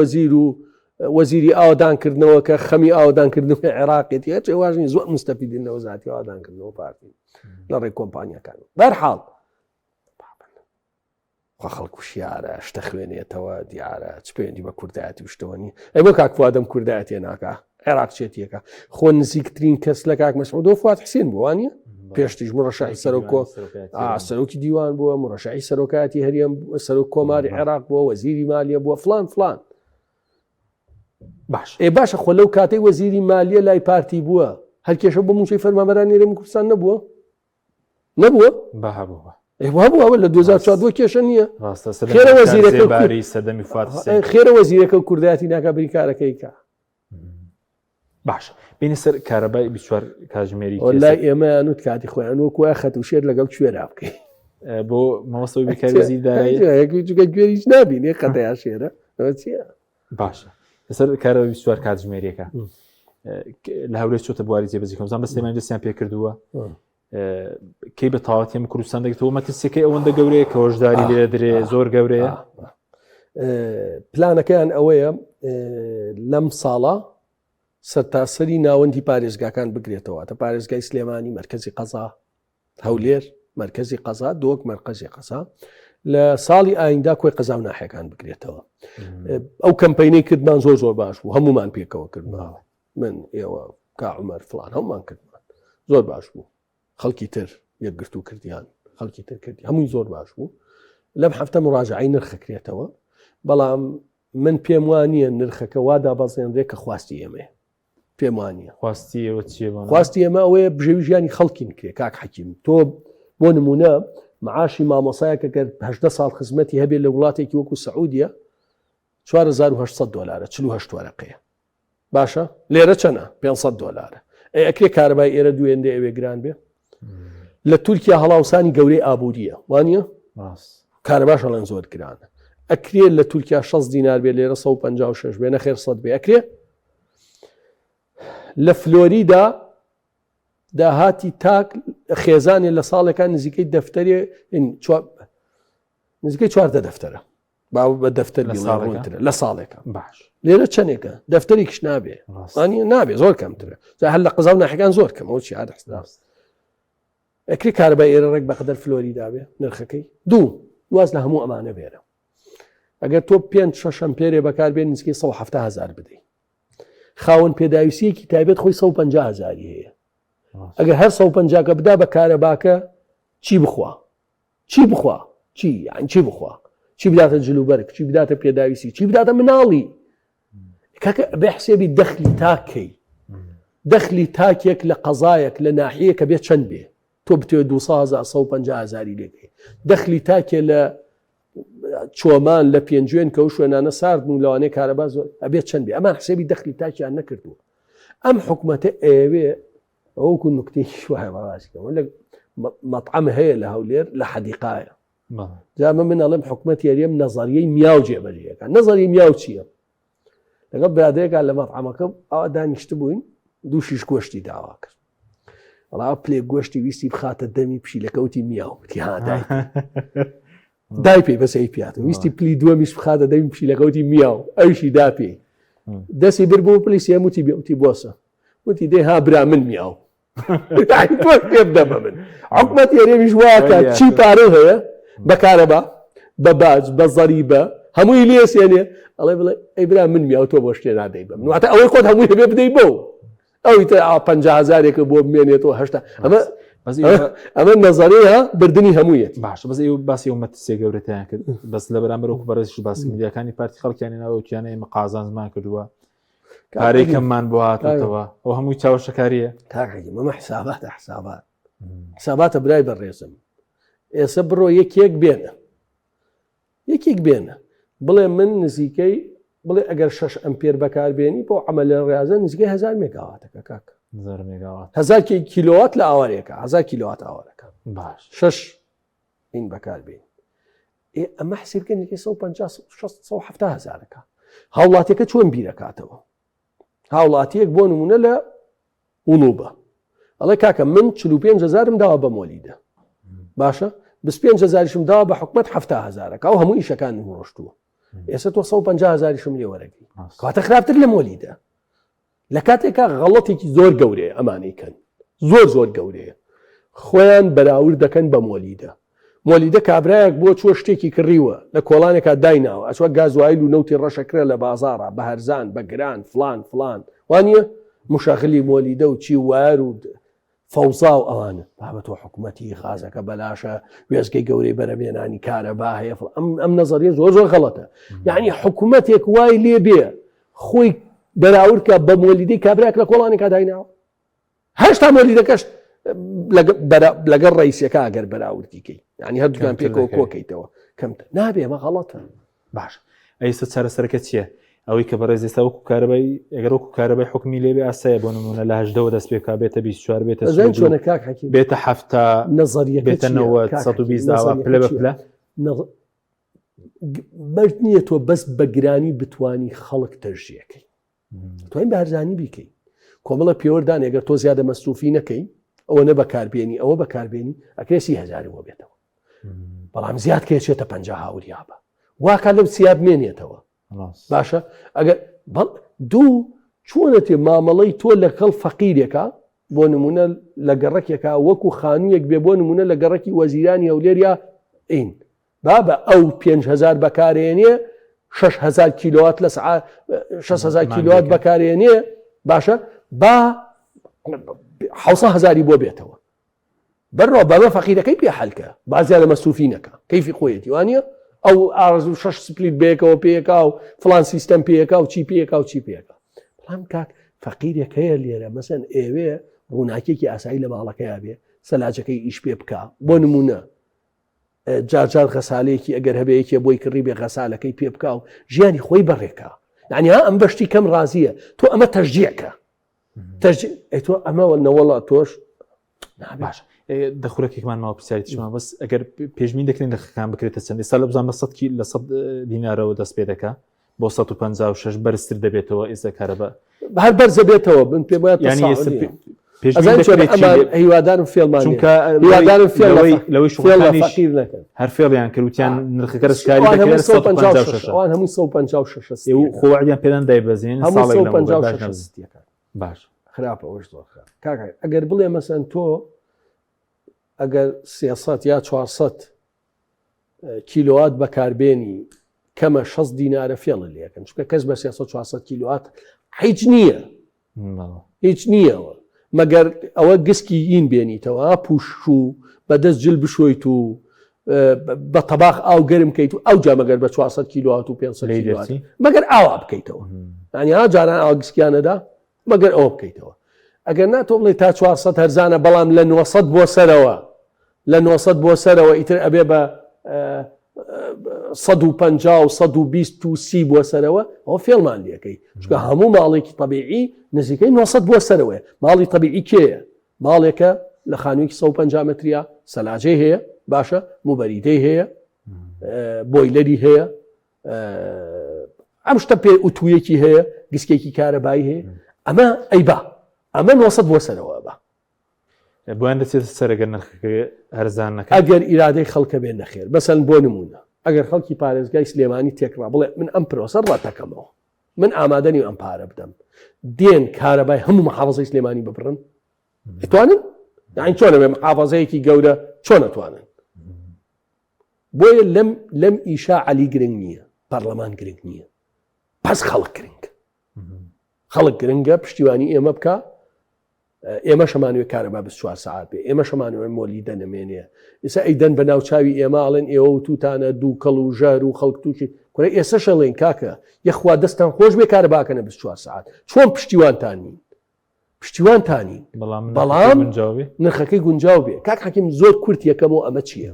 وەزیری ئاوادانکردنەوە کە خەمی ئاوادانکردنەوە عێراقێتی هەر واژنی زۆر مستەفیدینەوە زیاتی ئاوادانکردنەوە پارتی لە ڕێی کۆمپانیەکان بەرحاڵ خەڵکو شیارە شتە خوێنێتەوە دیارە چ پێێنی بە کوردایەتی شتەوەنی ئەی بۆ کاک فوادەم کوردایەتێ ناکە عێراق چێتیەکە خۆ نزیکترین کەس لە کاک مەسعود فواد حسێن بووانە پێشتیش مڕەشای سەرۆکی دیوان بووە مڕەشای سەرۆکاتی هەرێم سەرۆک کۆماری عێراق بووە وەزیری مالیە بووە فلان باش باشە خۆ لەو کاتەی وەزیری مالیە لای پارتی بووە هەر کێشە بۆ موچەی فەرمانبەرانی هەرێمی کوردستان نەبووە نەبووە بەهابووە هەبووە لە 2014 کێشە نییە ڕاستە خێرە وەزیرەکە باری سەدەمی فات خێرە وەزیرەکە و کوردایەتی ناکە بریکارەکەی کە باش بینی سەر کارەبای 24 کاتژمێری لای ئێمەیان وت کاتی خۆیان وەکوە خەت و شێر لەگەڵ کوێرا بکەین بۆ مەوەستەوەی بیکاریزی داراییگە گوێریش نبینێ قەتەیا شێرە چیە باشە لەسەر کارەوەی 24 کاتژمێریەکە لە هەولێر چۆتە بواری جێبەجی کەمزان بە سلێمانی دەستیان پێ کردووە کەی بە تاواتی هەموو کوردستان دەگەێتەوە مەترسیەکەی ئەوەندە گەورەیە کە هۆشداری لێ درێ زۆر گەورەیە پلانەکەیان ئەوەیە لەم ساڵە سەرتاسەری ناوەندی پارێزگاکان بگرێتەوە تا پارێزگای سلێمانی مرکزی قەزا هەولێر مرکزی قەزا دۆک مرکزی قەزا لە ساڵی ئایندا کۆی قەزا و ناحیەکان بگرێتەوە ئەو کەمپینەی کردمان زۆر باش بوو هەمومان پێکەوە کردماوە من ئێوە کاعمەر فلان هەمومان کردمان زۆر باش بوو خەڵکی تر یەکگرت و کردیان خەڵکی تر کردی هەمووی زۆر باش بوو لەم هەفتە مڕاجعەی نرخەکرێتەوە بەڵام من پێم وانییە نرخەکە وادا بەزێنرێ کە خواستی ئێمە پێم وانییە خواستی ئێمە ئەوەیە بژێوی ژیانی خەڵکین کرێ کاک حەکیم تۆ بۆ نمونە معاشی مامۆسایەکە گەر 18 ساڵ خزمەتی هەبێت لە وڵاتێکی وەکو سعودیە 4800 دلار 48 وەرەقەیە باشە لێرە چەنە 500 دلار ئەکرێ کارەبای ئێرە دوێندە ئەوێ گران بێ لە تورکیا هەڵاوسانی گەورەی ئابووریە وانە کارەباش هەڵێن زۆر گرانە ئەکرێ لە تورکیا 6 دینار بێ لێرە 156 بێ نەخێر 100 بێ ئەکرێ لە فلۆریدا داهاتی تاک خێزانێ لە ساڵێکان نزیکەی دەفتەرێ نزیکەی 4 دەفتەرە باو بە دەفتەر لە ساڵێکە باش لێرە چەندێکە دەفتەرێکیش نابێ نابێ زۆر کەمترە هەر لە قەزا و ناحیەکان زۆر کەم ئەو چی ئادەست ئەکری کارەبای ئێرە ڕێک بەقەدەر فلۆریدا بێ نرخەکەی دوو واز لە هەموو ئەمانە بێرە ئەگەر تۆ 5-6 ئەمپێرێ بەکاربێن نزیکەی 170,000 بدەیت خاوەن پێداویستیەکی تایبەت خۆی 150,000 هەیە ئەگەر هەر 150 بدا بە کارەباکە چی بخوا چی بخوا چی بخوا چی بداتە جلوبەرگ چی بداتە پێداویستی چی بداتە مناڵی کاکە بە حسێبی دەخلی تاکەی دەخلی تاکێک لە قەزایەک لە ناحیەکە بێت چەند بێ تۆ بتوێ 250,000 لێگەی دەخلی تاکێ لە چۆمان لە پێنجوێن کە و شوێنانە ساردن و لەوانەیە کارەبا زۆر ئەبێت چەند بێ ئەمان حسێبی دەخلی تاکیان نەکردووە ئەم حکومەتە ئێوێ ئەوکو نوکتێکی وایە بەڕاستیکەم لە مەطعەم هەیە لە هەولێر لە حەدیقایە جامە من ئەڵێم حکومەت یاریەم نەزەریەی میاو جێبەجێەکە نەزەری میاو چییە لەگەڵ برادەیەکە لە مەطعەمەکە ئەوە دانیشت بووین دوو شیش گۆشتی داوا کرد وڵا پلێ گۆشتی ویستی بخاتە دەمی پشیلەکەوتی میاو دای پێی بەسەی پیاتە ویستی پلی دووەمیش بخاتە دەمی پشیلەکەوتی میاو ئەوشی دا پێی دەستی بر بۆ پلی سێموتی بێوتی بۆسە وتی دێ ها برا من میاو پێ دەمە من حکومەت یاریەمیش واکە چی پارە هەیە بە کارەبا بە باج بە زەریبە هەمووی لێسێنێ ئەڵێ بڵێ ئەی برا من میاو تۆ بۆ شتێ نادەی بم واتە ئەوەی خۆت هەمووی هەبێ بدەی بۆ ئەوی تە 50,000 بۆ بمێنێتەوە هەشتا ئەمە نەزەریە بردننی هەموویەت باش بەس ئێوە باسی ئەو مەترسیە گەورەتیان کرد بەس لە بەرامبەر وەکو بەڕێزیش باسی میدیاکانی پارتی خەڵکیانی ناوەکیانە ئێمە قازان زمان کردووە کارێک کەممان بۆ هاتوتەوە ئەو هەمووی چاوەشەکاریە کاکەی مەمە حساباتە برای بەڕێزم ئێستا بڕۆ یەکێک بێنە بڵێ من نزیکەی بڵێ ئەگەر 6 ئەمپێر بەکاربێنی بۆ عەمەلە ڕێازە نزیکەی 1000 مێگاواتەکە کاکە 1000 کیلۆوات لە ئاوارێکە 1000 کیلۆوات ئاوارەکە باش 6 این بەکاربێن ئەمە حسیبکەن 150,000 هاوڵاتیەکە چۆن بیرەکاتەوە هاوڵاتیەک بۆ نمونە لە وڵوبە ئەڵێ کاکە من 45,000 داوا بە مۆلیدە باشە 25,000 داوا بە حکومەت 70,000 ئەو هەموو ئیشەکان ڕۆشتووە ئێستا تۆ 150,000 لێ وەرەگری کاتە خراپتر لە مۆلیدە لە کاتێکا غەڵەتێکی زۆر گەورەیە ئەمانەیکەن زۆر گەورەیە خۆیان بەراورد دەکەن بە مۆلیدە کابرایەک بۆ چوە شتێکی کڕیوە لە کۆڵانێکا دایناوە ئەچوە گازوایل و نەوتی ڕەشەکرە لە بازاڕە بە هەرزان بە گران فلان وانە مشاغلی مۆلیدە و چی وار و فەوزا و ئەوانە بابەتۆ حکوومەتی غازەکە بەلاشە وێزگەی گەورەی بەرەمێنانی کارەبا هەیە ئەم نەزەریە زۆر غەڵەتە یعنی حکوومەتێک وای لێ بێ خۆی بەراوردکە بە مۆلیدەی کابراک لە کۆڵانێکا دایناوە هەشتا مۆلیدەکەش لەگەڵ ڕئیسەکە ئەگەر بەراوردیکەی ینی هەردووکان پێکەوە کۆکەیتەوە کەمتە نابێ مە غەڵەتە. باش ئەیستا چارەسەرەکە چییە؟ ئەوەی کە بەڕێز ئێستا وەکو کارەبای ئەگەر وەکو کارەبای حکمی لێبێ ئاسایە بۆ نمونە لە 18 دەست پێکا بێتە 24 بێتە چۆنە کاک حەکیم بێتە 7 نەزەریەکە بێتە 120 داوا پلە بە پلە مەرد نییە تۆ بەس بە گرانی بتانی خەڵک تەژیەکەی توانین بارزانانی بیکەی کۆمەڵە پێوەردان ئەگەر تۆ زیادە مەسروفی نەکەی ئەوە نە بەکاربیێنی ئەوە بەکاربیێنی ئەکرێ 30,000 بۆ بێتەوە بەڵام زیاد کێچێتە 50 هاوریابە واکە لەو سیا بمێنێتەوە باشە ئەگەر دوو چۆنەتێ مامەڵەی تۆ لەگەڵ فەقیرێکە بۆ نمونە لە گەڕەکێکە وەکو خانوویەک بێ بۆ نمونە لە گەڕەکی وەزیرانی هەولێریا ئین بابە ئەو 5,000 بەکارێنێ 6,000 کیلووات لە 6,000 کیلووات بەکارێنێ باشە با 600,000 بۆ بێتەوە بەرەوە بەمە فەقیرەکەی پێ حەلکە بازیادە مەسروفینەکە کەیفی خۆیەتی وانە ئەو ئارزوو 6 سپلیت بێکەوە پێکا و فلان سیستەم پێکا و چی پێکا و چی پێکا بەڵام کاک فەقیرێک هەیە لێرە مەسەن ئێوێ ڕووناکێکی ئاسایی لە ماڵەکەیە بێ سەلاجەکەی ئیش پێ بکە بۆ نمونە جارجار غەسالەیەکی ئەگەر هەبەیەکێ بۆی کڕی بێ غەسالەکەی پێ بکە و ژیانی خۆی بەڕێکە یعنی ئەم بەشتی کەم ڕازیە تۆ ئەمە تەشجیعکە تۆ ئەمەوە نەوەڵا تۆش باش دەخورەکێکمان ماوە پرسیاریتیشمان بەس ئەگەر پێشبین دەکرێن دەخەکان بکرێتە چەند ئێستا لە بزان لە 100 دینارەوە دەست پێ دەکا بۆ 156 بەرزتر دەبێتەوە ئێستا کارەبە هەر بەرزە بێتەوە بن پێ هیوادارم فێڵمان هەر فێڵیان کردوتیان نرخەکە ڕسکاری هەموو 156 خۆوەعدیان پێدان دایبەزین باش خراپە ئەوش زۆر کاکە ئەگەر بڵێ مەسەن تۆ ئەگەر 300 یا 400 کیلووات بەکاربێنی کەمە 6 دینارە فێڵە لێکەن چونکە کەس بە 400 کیلووات هیچ نییە هیچ نییەوە مەگەر ئەوە گسکی ئین بێنیتەوە پوش و بەدەست جل بشۆیت و بە تەباخ ئاو گەرم بکەیت و ئەو جا مەگەر بە 400 کیلووات و 500 کیلووات مەگەر ئاوا بکەیتەوە ینی ها جاران ئاوا گسکیانەدا مەگەر ئەوە بکەیتەوە ئەگەر ناتۆ بڵێ تا 400 هەرزانە بەڵام لە 900 بۆ سەرەوە لە 900 بۆ سەرەوە ئیتر ئەبێ بە 150 و 120 و 30 بۆ سەرەوە ئەوە فێڵمان لەکەی چکە هەموو ماڵێکی طبیعی نزیکەی 900 بۆ سەرەوەی ماڵی طبیعی کێیە ماڵێکە لە خانوویەکی 150 متریا سەلاجەی هەیە باشە موبەریدەی هەیە بۆیلەری هەیە ئەم شتە پێ ئوتوویەکی هەیە گسکێکی کارەبایی هەیە ئەمە ئەیبا ئەمە 900 بۆ سەرەوە بە بۆیان دەچێت سەرەگەر نرخەکە هەرزان نەکە ئەگەر ئیرادەی خەڵکە بێ نەخێر بەسەن بۆ نمونە ئەگەر خەڵکی پارێزگای سلێمانی تێکڕا بڵێ من ئەم پرۆسە ڕاتەکەمەوە من ئامادەنی ئەم پارە بدەم دێن کارەبای هەموو محافەزەی سلێمانی ببڕن دەتوانن یان چۆنە بێ محافەزەیەکی گەورە چۆن نەتوانن بۆیە لەم ئیشا عەلی گرنگ نییە پەرلەمان گرنگ نییە پس خەڵک گرنگ خەڵک گرنگە پشتیوانی ئێمە بکە ئێمە شەمانوێ کارەبا 24 ساعت بێ ئێمە شەمانوێ مۆلی دەنەمێنێ ئێستا ئەیدەن بە ناوچاوی ئێماڵێن ئێوە و توتانە دوو کەڵ و ژەر و خەڵک تووشی کورە ئێستا شەڵێن کاکە یەخوا دەستان خۆش بێ کارەباکەنە 24 ساعت چۆن پشتیوانتانین پشتیوانتانین بەڵام نرخەکەی گونجاو بێ کاک حەکیم زۆر کورت یەکەمەوە ئەمە چییە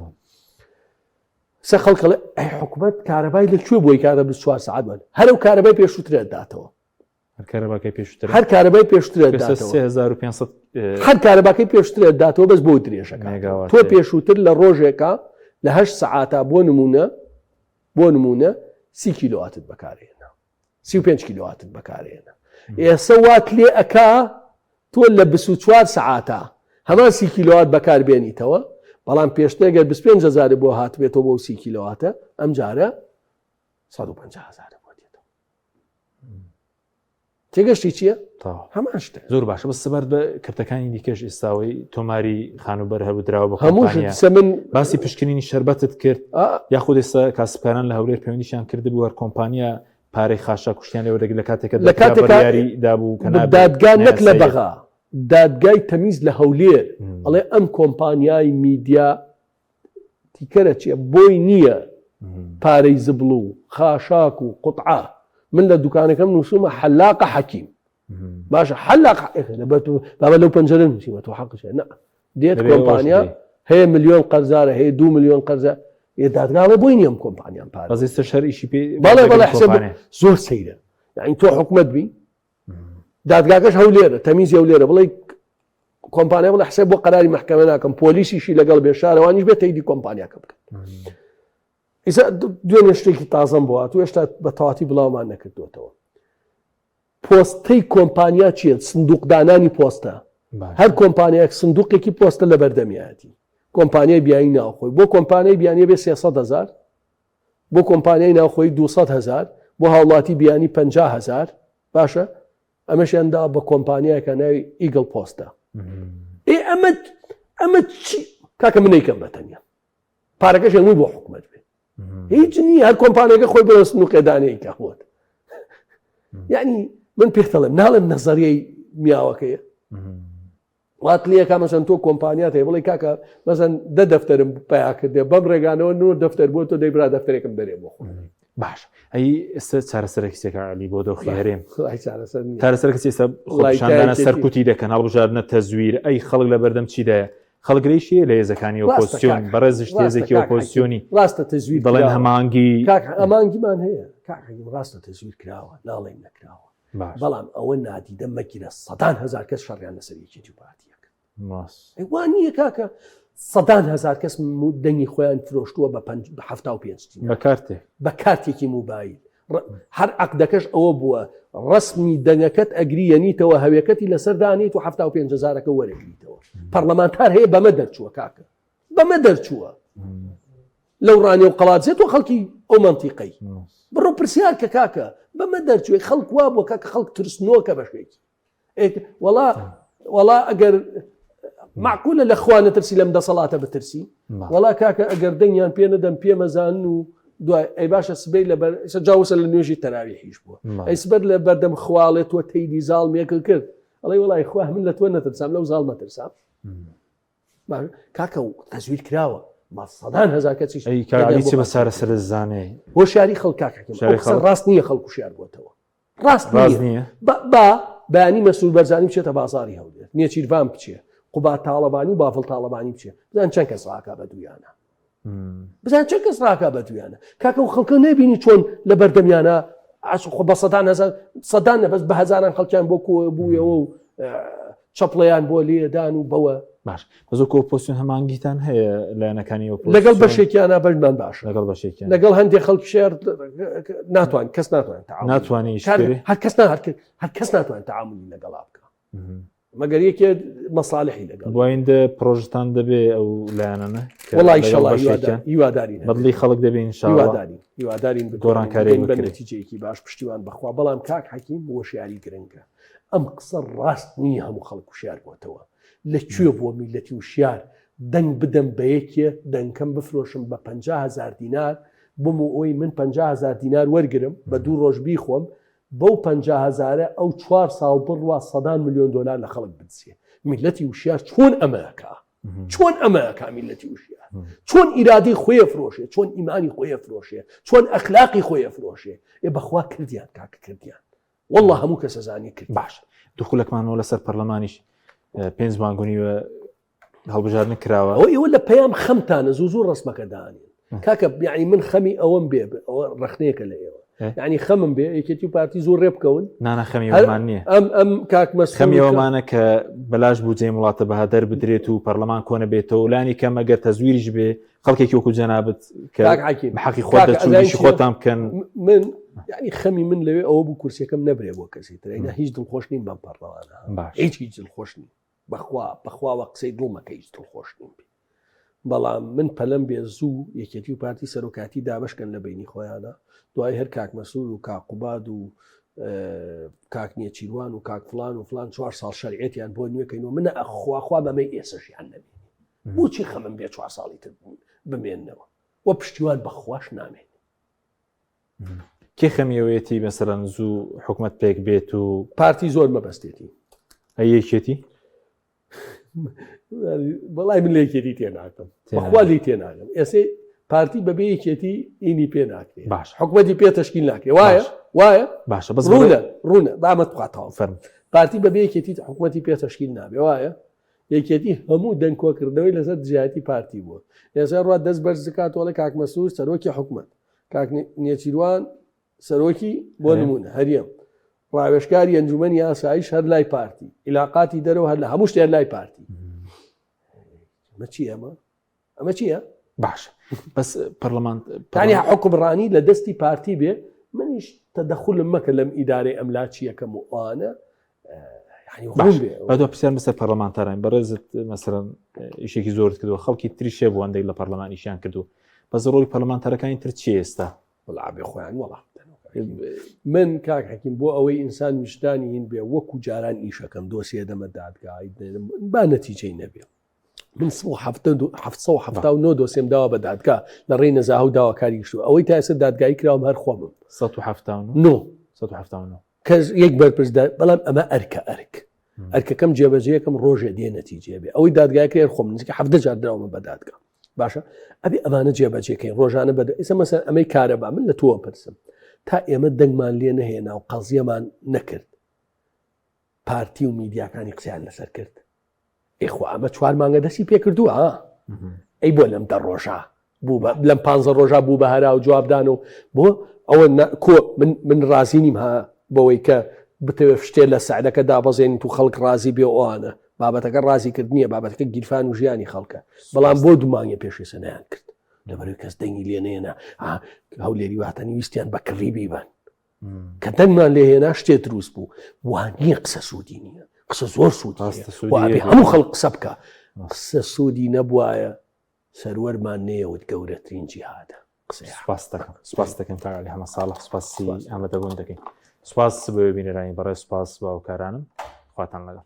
سە خەڵکەڵێ ئەی حکومەت کارەبای لەکوێ بۆی کارە 24 ساعت بن هەرو کارەبای پێشووترێت داتەوە هەر کارەبای پێشترێت 3500 هەر کارەباکەی پێشترێت داتەوە بەس بۆ درێژەکە تۆ پێشووتر لە ڕۆژێکە لە 8 ساعاتە بۆ نمونە 30 کیلوواتت بەکارێنە 35 کیلوواتت بەکارێنە ئێستا وات لێ ئەکا تۆ لە 24 ساعاتە هەمان 30 کیلووات بەکاربێنیتەوە بەڵام پێشتر گەر 25,000 بۆ هاتبێتەوە بۆ 30 کیلوواتە ئەم جارە 150,000 تێگەشتی چییە؟ هەمان شتە زۆر باشە بە سەبەر بە کردەکانی دیکەش ئێستاوەی تۆماری خانوبەر هەبوودراوە بە هەموو من باسی پشکنینی شەربەتت کرد یاخود ئێستا کاسبکاران لە هەولێر پەیوەندیشیان کرد بووە کۆمپانیا پارەی خاشا کوشتیان لێوەرەگرت لە کاتێکە بەریاری دابوو کە دادگا نەک لە بەغا دادگای تەمیز لە هەولێر ئەڵێ ئەم کۆمپانیای میدیا تیکەرە چیە بۆی نییە پارەی زبڵ و خاشاک و قوتعا من لە دوکانەکەم نووسمە حەلاقە حەکیم باشە حەلاق بابە لەو پەنجەرە نووسیمە تۆ حەقشە نە دێت کۆمپانیا هەیە ملیۆن قەرزارە هەیە 2 ملیۆن قەرزە دادگاڵێ بۆی نیەم کۆمپانیان پارێ بەزیستە شەریشی پێ بەڵێ حساب زۆر سەیرە یعنی تۆ حکومت بی دادگاکەش هەو لێرە تەمیزی هەو لێرە بڵێ کۆمپانیا بڵێ حساب بۆ قەراری محکەمە ناکەم پۆلیسیشی لەگەڵ بێ شارەوانیش بێت تەیدی کۆمپانیاکە بکەن ئیسا دوێنێ شتێکی تازەم بووە تو هێشتا بە تەواتی بڵاومان نەکردوێتەوە پۆستەی کۆمپانیا چیە سندوقدانانی پۆستە هەر کۆمپانیاک سندوقێکی پۆستە لە بەردەمیایەتی کۆمپانیای بیانی ناوخۆی بۆ کۆمپانیای بیانیە بێ 300,000 بۆ کۆمپانیای ناوخۆی 200,000 بۆ هاوڵاتی بیانی 50,000 باشە ئەمەشیاندا بە کۆمپانیایەکە ناوی ئیگڵ پۆستە ئەمە چی کاکە منەیکەم بەتەنیا پارەکەش هەمووی بۆ حکومت بێ هیچ نییە هەر کۆمپانیەکە خۆی بۆ سندوقێدانەیەکە هۆت یعنی من پێتەڵێم ناڵێم نەزەریەی میاوەکەیە وات لێ کا مەسەن تۆ کۆمپانیات هەیە بڵێ کاکە مەسەن دە دەفتەرم پیا کردێ بەم ڕێگانەوە نور دەفتەر بۆ تۆ دەیبرا دەفتەرێکم دەرێ بۆ خۆ باش ئەی ئێستا چارەسەرێکی سێکعلی بۆ دۆخی هەرێم چارەسەر کەسی ئێستا خۆشاندانە سەرکوتی دەکەن هەڵبژاردنە تەزویر ئەی خەڵک لە بەردەم چیدایە خەڵگرەیشیە لە هێزەکانی ئۆپۆزیسیۆن بەڕێزش هێزێکی ئۆپۆزیسیۆنی ڕاستە تەزویر بەڵێن هەمانگی ئەمانگیمان هەیە ڕاستە تەزویر کراوە ناڵێن نەکراوە بەڵام ئەوە نادیدە مەگیرە 100,000 کەس شەڕیان لەسەر یەکێتی و پارتیەکە وان نییە کاکە 100,000 کەس دەنگی خۆیان فرۆشتووە بە 75 بە کارتێکی موبایل هەر عەقدەکەش ئەوە بووە ڕسمی دەنگەکەت ئەگریەنیتەوە هەوێکەتی لەسەر دانیت و 75,000ەکە وەرەگریتەوە پەرلەمانتار هەیە بەمە دەرچووە کاکە بەمە دەرچووە لەو ڕانێ و قەڵاتزێت و خەڵکی ئەو منتیقەی بڕۆ پرسیار کە کاکە بەمە دەرچووی خەڵک وا بووە کاکە خەڵک ترسنۆکە بەشێکی وەڵا ئەگەر معقولە لە خوا نەترسی لەم دەسەڵاتە بترسی وەڵا کاکە ئەگەر دەنگیان پێ نەدەم پێمەزان و دوای ئەی باشە سبەی لە جاوسە لە نوێژی تەراویحیش بووە ئەی سبەر لە بەردەم خواڵێت وە تەیدی زاڵمێکە کرد ئەڵێ وەڵای خوا من لە تۆ نەترسام لەو زاڵ مەترسام کاکە و تەزویر کراوە 100,000 کەسیش کاریی بە سارەسەر زانێ بۆ شاری خەڵکاکە ڕاست نییە خەڵکو شیار بووەتەوە ڕاست نییە با بەیانی مەسئول بەرزانی بچێتە بازاری هەولێر نییە چیروان بچێ قوبا تاڵەبانی و بافڵ تاڵەبانی بچێ بزان چەند کەس ڕاکا بە دویانە بزان چەند کەس ڕاکا بە دویانە کاکە و خەڵکە نەبینی چۆن لە بەردەمیانە خۆ بە 100 نەبەس بە هەزاران خەڵکیان بۆ بوویەوە و چەپڵەیان بۆ لێدان و بەوە باش بەزۆکۆ ئۆپۆزیسیۆن هەمانگیتان هەیە لایەنەکانی ئۆپۆزیسیۆن لەگەڵ بەشێکیانە بەشمان باش لەگەڵ بەشێکیان لەگەڵ هەندێک خەڵکی شێر ناتوان کەس ناتوانانی هەر کەس ناتوانێت تعاملی لەگەڵا بکە مەگەر یەکێ مەصالحی لەگەڵ دوایندە پرۆژتان دەبێ ئەو لایەنە وەڵای ئینشاڵڵا هیوادارین بەدڵی خەڵک دەبێ ئینشاڵڵا هیوادارین گۆڕانکاری بە نەتیجەیەکی باش پشتیوان بەخوا بەڵام کاک حەکیم وەشیاری گرنگە ئەم قسە ڕاست نییە هەموو خەڵک وشیار بووەتەوە لەکوێ بووە میلەتی وشیار دەنگ بدەم بە یەکێ دەنگکەم بفرۆشم بە 50,000 دینار بم و ئەوی من 50,000 دینار وەرگرم بە 2 ڕۆژ بیخۆم بەو 50,000 ئەو 4 ساڵ بڕوا 100 ملیۆن دلار لە خەڵک بدسێ میلەتی وشیار چۆن ئەمەکە میلەتی وشیار چۆن ئیرادی خۆیە فرۆشێ چۆن ئیمانی خۆیە فرۆشێ چۆن ئەخلاقی خۆیە فرۆشێ بەخوا کردیان کاکە کردیان والله هەموو کەس زانی کرد باش دخولەکمانەوە لەسەر پەرلەمانیش 5 مانگونیوە هەڵبژاردن کراوە ئەوە لە پەیام خەمتانە زوو ڕسمەکە داانین کاکە یعنی من خەمی ئەوەم بێ ئەوە ڕخنەیەکە لە ئێوە یعنی خەمم بێ یەکێتی و پارتی زۆر ڕێ بکەون نانەخەمیوەمان نییە ئەم کاک خەمیەوەمانە کە بەلاش بوجێ وڵاتە بەهادەر بدرێت و پەرلەمان کۆنە بێتەوە لانی کەم ئەگەر تەزویریش بێ خەڵکێکی وەکو جەنابەت کە بەحەقی خۆت دەچوویشی خۆتان بکەن من یعنی خەمی من لەوێ ئەوە بوو کورسەکەم نەبرێ بۆ کەسی ترێنە هیچ دڵخۆش نیم بەم پەرلەمانە هیچ دڵخۆش نیم بەخواوە قسەی دڵمەکە هیچ دڵخۆش نیم بەڵام من پەلەم بێ زوو یەکێتی و پارتی سەرۆکاتی دابشکەن لە بینی خۆیانە دوای هەر کاک مەسعود و کاک قوباد و کاک نییە چیروان و کاک فلان و فلان 4 ساڵ شەریعەتیان بۆ نوێکەینەوە منە ئەخوا بەمەی ئێسەشیان نەبێت بۆچی خەمم بێ 4 ساڵی تر بمێننەوە وە پشتیوان بەخواش نامێن کێ خەمیەوەیەتی مەسەرەن زوو حکومت پێک بێت و پارتی زۆر مەبەستێتی ئەیەکێتی بەڵای من لێکێتی تێناکەم بەخوا لی تێناگەم ئێسێ پارتی بەبێ یەکێتی ئینی پێ ناکرێت باش حکومەتی پێ تەشکیل ناکرێت وایە باشە بەس ڕوونە دامەت بخاتەوە فەرم پارتی بەبێ یەکێتی حکومەتی پێ تەشکیل نابێ وایە یەکێتی هەموو دەنگکۆکردنەوەی لەسەر دژایەتی پارتی بووە. ئێستا ڕات دەست بەرز دەکاتەوە کاک مەسعود سەرۆکی حکوومەت، کاک نێچیروان سەرۆکی بۆ نمونە هەریەم، ڕاوێژکاری ئەنجومەنی ئاسایش هەر لای پارتی، عیلاقاتی دەرەوە هەر لە هەموو شتێک لای پارتی. ئەمە چی ئەمە چییە؟ باش بەس پەرلەمان تانی حکومڕانی لە دەستی پارتی بێ، منیش تەدەخولم مەکە لەم ئیدارەی ئەملا چیەکەم و ئەوانە بەدو پرسیار مەسەر پەرلەمانتارین بەڕێزت مەسەرەن ئیشێکی زۆرت کردووە، خەڵکی تریشێ بۆ ئەندەی لە پەرلەمانیشیان کردو، بەس ڕۆی پەرلەمانتارەکانی تر چی ئێستا؟ وڵا بێ خۆیان وڵا من کاک حەکیم بۆ ئەوەی ئینسان وشدانی هین بێ وەکو جاران ئیشەکەم دۆسیە دەمە دادگای با نەتیجەی نەبێ. من 1970 دۆسێم داوا بە دادگا لە ڕێی نەزاهە و داواکاری گشتو، ئەوەی تا ئێستا دادگایی کراوم هەر خۆمم 1970 کەس یەک بەرپرسدا، بەڵام ئەمە ئەرکەکەم جێبەجێەکەم ڕۆژێ دێ نەتیجێ بێ، ئەوەی دادگایکرێ خۆم نزیکە 70 جار دراومە بە دادگا. باشە ئەبێ ئەمانە جێبەجێکەین ڕۆژانە بەدە ئێستا مەسەر ئەمەی کارەبا من لە تۆوە پرسم تا ئێمە دەنگمان لێ نەهێنا و قەزیەمان نەکرد، پارتی و میدیاکانی قسەیان لەسەر کرد. ئێخوا ئەمە 4 مانگە دەستی پێ کردووە، ئەی بۆ لەم 10 ڕۆژە لەم 15 ڕۆژە بوو بە هەرا و جوابدان و بۆ ئەوە من ڕازی نیم ها بەوەی کە بتەوێت شتێ لە سعدەکە دابەزێنیت و خەڵک ڕازی بێ ئەوانە بابەتەکە ڕازی کردنیە، بابەتەکە گیرفان و ژیانی خەڵکە، بەڵام بۆ دومانگە پێشی سەنیان کرد لەبەرەوەی کەس دەنگی لێنێنە هەولێری واتەنی ویستیان بە کڕی بیبن کە دەنگمان لێهێنا شتێ دروست بوو، وانییە قسە سوودی نییە، قسە زۆر سوودی هەموو خەڵک قسە بکە، قسە سوودی نەبوایە سەروەرمان نێوت گەورەترین جیهادە. سپاس دەکەم تاگەلی هەمە ساڵح سپاسی ئامادەبوون دەکەین. سپاس بۆ بینەرانی بەڕێز، سپاس باوکارانم، خواتان لەگەڵ.